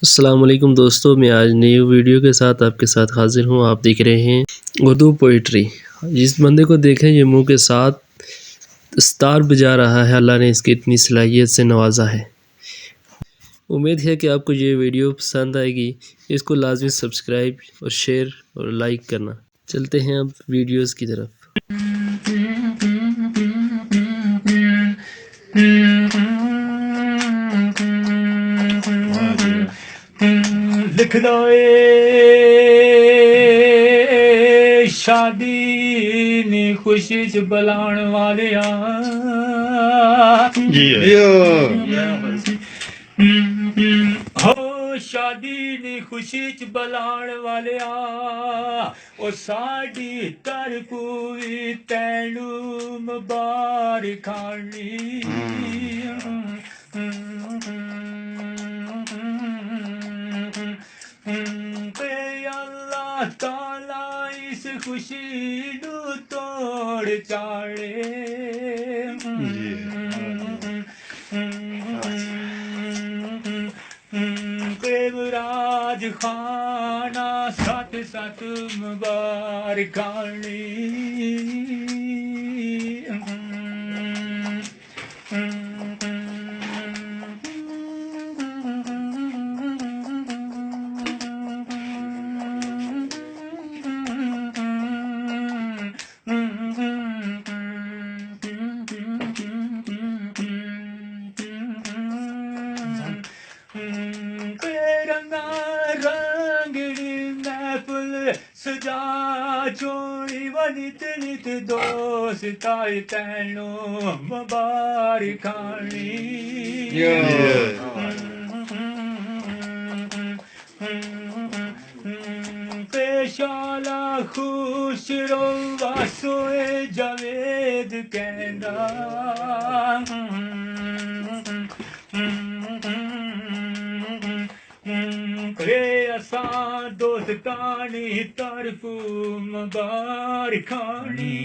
अस्सलाम वालेकुम दोस्तों, मैं आज नई वीडियो के साथ आपके साथ हाज़िर हूँ। आप देख रहे हैं उर्दू पोइट्री। जिस बंदे को देखें ये मुंह के साथ सितार बजा रहा है, अल्लाह ने इसकी इतनी सलाहियत से नवाजा है। उम्मीद है कि आपको ये वीडियो पसंद आएगी। इसको लाजमी सब्सक्राइब और शेयर और लाइक करना। चलते हैं अब वीडियोस की तरफ। लिख दो शादी नी खुशी च बुलाण वाले हो शादी नी खुशी च बुलाण वाले ओ साडी तरफू भी तैनू मुबारक खानी अल्लाह ताला इस खुशी नू तोड़ चाड़े प्रेमराज खाना सत सत मुबारक खानी सजा छोड़ी वनित नित दोस्त आए तैनो मुबारक खानी पेशाला खुश रोवा सोए जावेद कहना असां दोस्तानी तरफू मुबारक खानी